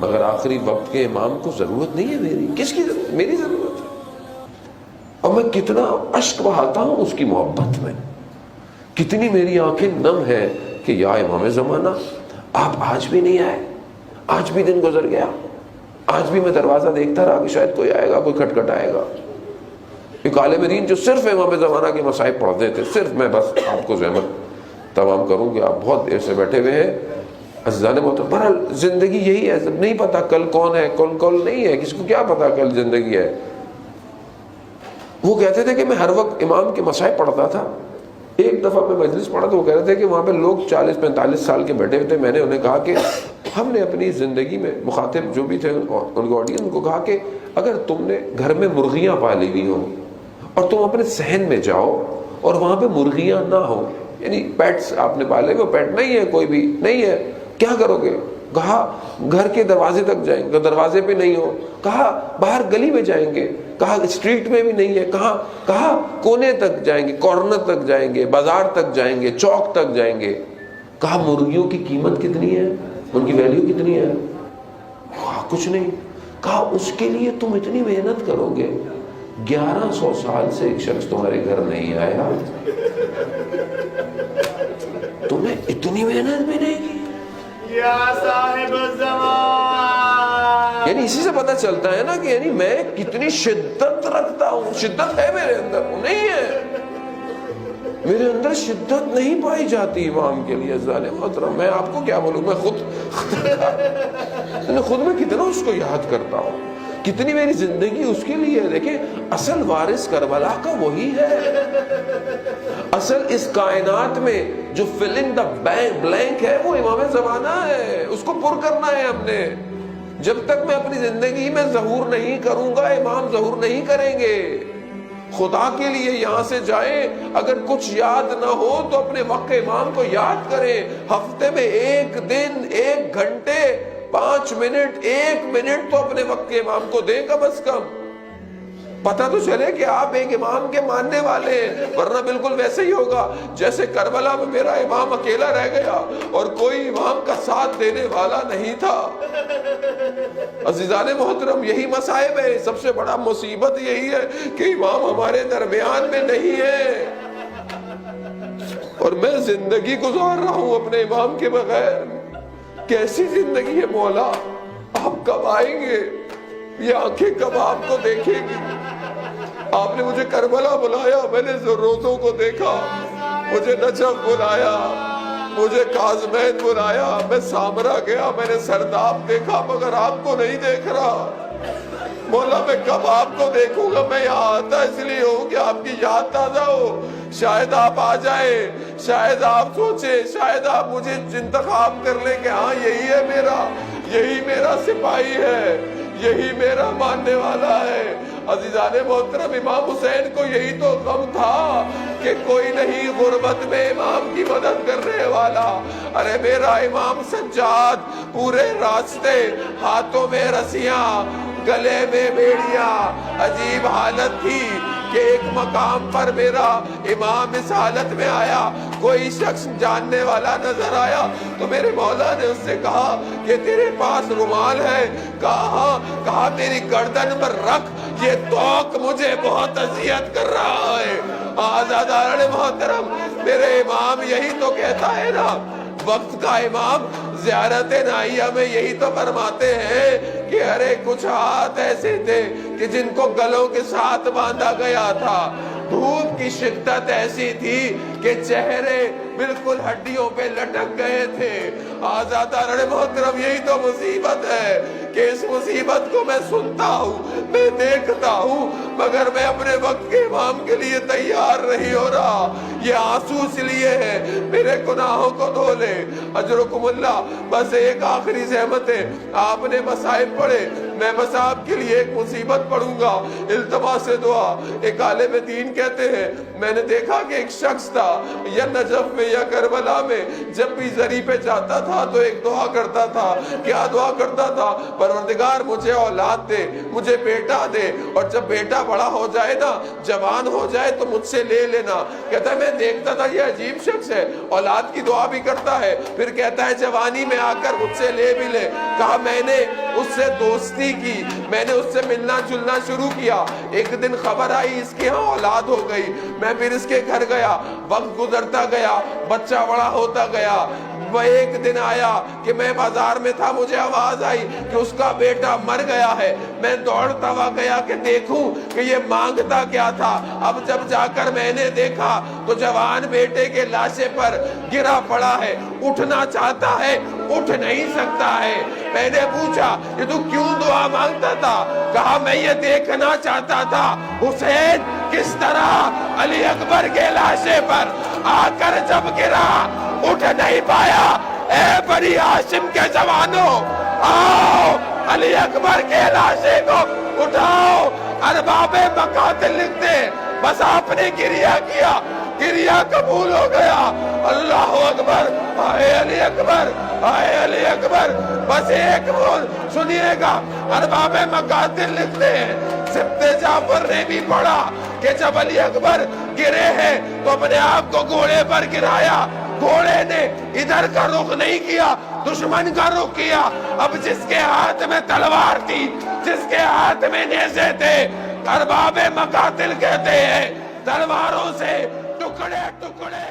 مگر آخری وقت کے امام کو ضرورت نہیں ہے میری. کس کی ضرورت؟ میری ضرورت ہے. اور میں کتنا اشک بہاتا ہوں اس کی محبت میں, کتنی میری آنکھیں نم ہیں کہ یا امام زمانہ آپ آج بھی نہیں آئے, آج بھی دن گزر گیا, آج بھی میں دروازہ دیکھتا رہا کہ شاید کوئی آئے گا, کوئی کھٹکھٹ آئے گا. ایک عالم دین جو صرف امام زمانہ کے مصائب پڑھتے تھے, صرف, میں بس آپ کو زحمت تمام کروں کہ آپ بہت دیر سے بیٹھے ہوئے ہیں. عزیزان محترم, بہرحال زندگی یہی ہے, نہیں پتا کل کون ہے, کل نہیں ہے, کسی کو کیا پتا کل زندگی ہے. وہ کہتے تھے کہ میں ہر وقت امام کے مصائب پڑھتا تھا. ایک دفعہ میں مجلس پڑھا تو وہ کہہ رہے تھے کہ وہاں پہ لوگ 40-45 سال کے بیٹھے ہوئے تھے. میں نے انہیں کہا کہ ہم نے اپنی زندگی میں, مخاطب جو بھی تھے ان کو آڈینس, ان کو کہا کہ اگر تم نے گھر میں مرغیاں پالی ہوئی ہوں اور تم اپنے صحن میں جاؤ اور وہاں پہ مرغیاں نہ ہوں, یعنی پیٹس آپ نے پالے, وہ پیٹ نہیں ہے, کوئی بھی نہیں ہے, کیا کرو گے؟ کہا گھر کے دروازے تک جائیں گے, دروازے پہ نہیں ہو, کہا باہر گلی میں جائیں گے, کہا اسٹریٹ میں بھی نہیں ہے, کہا کونے تک جائیں گے, کارنر تک جائیں گے, بازار تک جائیں گے, چوک تک جائیں گے. کہا مرغیوں کی قیمت کتنی ہے, ان کی ویلیو کتنی ہے؟ کہا کچھ نہیں. کہا اس کے لیے تم اتنی محنت کرو گے, 1100 سال سے ایک شخص تمہارے گھر نہیں آیا, تمہیں اتنی محنت بھی نہیں کی. یا صاحب الزمان, یعنی اسی سے پتہ چلتا ہے نا کہ یعنی میں کتنی شدت رکھتا ہوں. شدت ہے میرے اندر, نہیں ہے میرے اندر, شدت نہیں پائی جاتی امام کے لیے. ظالم محترم, میں آپ کو کیا بولوں, میں خود میں کتنا اس کو یاد کرتا ہوں, کتنی میری زندگی اس کے لیے. دیکھیں اصل وارث کربلا کا وہی ہے. اصل اس کائنات میں جو فل ان دا بلینک ہے وہ امام زمانہ ہے, اس کو پر کرنا ہے ہم نے. جب تک میں اپنی زندگی میں ظہور نہیں کروں گا, امام ظہور نہیں کریں گے. خدا کے لیے یہاں سے جائیں, اگر کچھ یاد نہ ہو تو اپنے وقت امام کو یاد کریں. ہفتے میں ایک دن, 1 گھنٹے, 5 منٹ, 1 منٹ تو اپنے وقت کے امام کو دیں کم از کم. پتہ تو چلے کہ آپ ایک امام کے ماننے والے ہیں, ورنہ بالکل ویسے ہی ہوگا جیسے کربلا میں میرا امام اکیلا رہ گیا اور کوئی امام کا ساتھ دینے والا نہیں تھا. عزیزان محترم, یہی مصائب ہے, سب سے بڑا مصیبت یہی ہے کہ امام ہمارے درمیان میں نہیں ہے اور میں زندگی گزار رہا ہوں اپنے امام کے بغیر. کیسی زندگی ہے مولا, آپ کب آئیں گے؟ یہ آنکھیں کب آپ کو دیکھیں گی؟ آپ نے مجھے کربلا بلایا, میں نے روزوں کو دیکھا, مجھے نجف بلایا, مجھے کاظمین بلایا, میں سامرا گیا, میں نے سرداب دیکھا, مگر آپ کو نہیں دیکھ رہا. مولا میں کب آپ کو دیکھوں گا؟ میں یہاں آتا اس لیے ہوں کہ آپ کی یاد تازہ ہو. شاید آپ آ جائیں, شاید آپ سوچیں, شاید آپ مجھے انتخاب کر لیں کہ ہاں یہی میرا سپاہی ہے, یہی میرا ماننے والا ہے. عزیزان محترم, امام حسین کو یہی تو غم تھا کہ کوئی نہیں غربت میں امام کی مدد کرنے والا. ارے میرا امام سجاد پورے راستے ہاتھوں میں رسیاں, گلے میں بیڑیاں. عجیب حالت تھی کہ ایک مقام پر میرا امام اس حالت میں آیا, کوئی شخص جاننے والا نظر آیا تو میرے مولا نے اس سے کہا کہ تیرے پاس رومال ہے؟ کہا میری گردن پر رکھ, یہ توق مجھے بہت اذیت کر رہا ہے. آزاداران محترم, میرے امام یہی تو کہتا ہے نا, وقت کا امام زیارت نائیہ میں یہی تو فرماتے ہیں کہ ارے کچھ ہاتھ ایسے تھے کہ جن کو گلوں کے ساتھ باندھا گیا تھا. دھوپ کی شدت ایسی تھی کہ چہرے بالکل ہڈیوں پہ لٹک گئے تھے. آزاداران محترم, یہی تو مصیبت ہے کہ اس مصیبت کو میں سنتا ہوں, میں دیکھتا ہوں, مگر میں اپنے وقت کے امام کے لیے تیار نہیں ہو رہا. یہ آنسو اس لیے ہے میرے گناہوں کو دھو لے. اجرکم اللہ. بس ایک آخری زحمت ہے, آپ نے مصائب پڑھے, میں بس آپ کے لیے ایک مصیبت پڑھوں گا, التماس دعا. ایک عالم دین کہتے ہیں میں نے دیکھا کہ ایک شخص تھا یا نجف میں یا کربلا میں, جب بھی زری پہ جاتا تھا تو ایک دعا کرتا تھا. کیا دعا کرتا تھا؟ پروردگار مجھے اولاد دے, مجھے بیٹا دے, اور جب بیٹا بڑا ہو جائے نا, جوان ہو جائے تو مجھ سے لے لینا. کہتا ہے میں دیکھتا تھا یہ عجیب شخص ہے, اولاد کی دعا بھی کرتا ہے, پھر کہتا ہے جوانی میں آ کر مجھ سے لے بھی لے. کہا میں نے اس سے دوستی کی, میں نے اس سے ملنا جلنا شروع کیا. ایک دن خبر آئی اس کے ہاں اولاد ہو گئی. میں پھر اس کے گھر گیا, وقت گزرتا گیا, بچہ بڑا ہوتا گیا. وہ ایک دن آیا کہ میں بازار میں تھا, مجھے آواز آئی کہ اس کا بیٹا مر گیا ہے. میں دوڑتا ہوا گیا کہ دیکھوں کہ یہ مانگتا کیا تھا. اب جب جا کر میں نے دیکھا تو جوان بیٹے کے لاشے پر گرا پڑا ہے, اٹھنا چاہتا ہے, اٹھ نہیں سکتا ہے. میں نے پوچھا کہ تو کیوں دعا مانگتا تھا؟ کہا میں یہ دیکھنا چاہتا تھا حسین کس طرح علی اکبر کے لاشے پر آ کر جب گرا اٹھ نہیں پایا. اے بنی ہاشم کے جوانوں, آؤ علی اکبر کے لاشے کو اٹھاؤ. ارباب مقاتل لکھتے بس آپ نے گریہ کیا, گریہ قبول ہو گیا. اللہ اکبر, آئے علی اکبر, آئے علی اکبر. بس ایک بول سنیے گا, ارباب مقاتل لکھتے ہیں سبت جعفر نے بھی پڑھا کہ جب علی اکبر گرے ہیں تو اپنے آپ کو گھوڑے پر گرایا. گھوڑے نے ادھر کا رخ نہیں کیا, دشمن کا رخ کیا. اب جس کے ہاتھ میں تلوار تھی, جس کے ہاتھ میں نیزے تھے, ارباب مقاتل کہتے ہیں تلواروں سے ٹکڑے ٹکڑے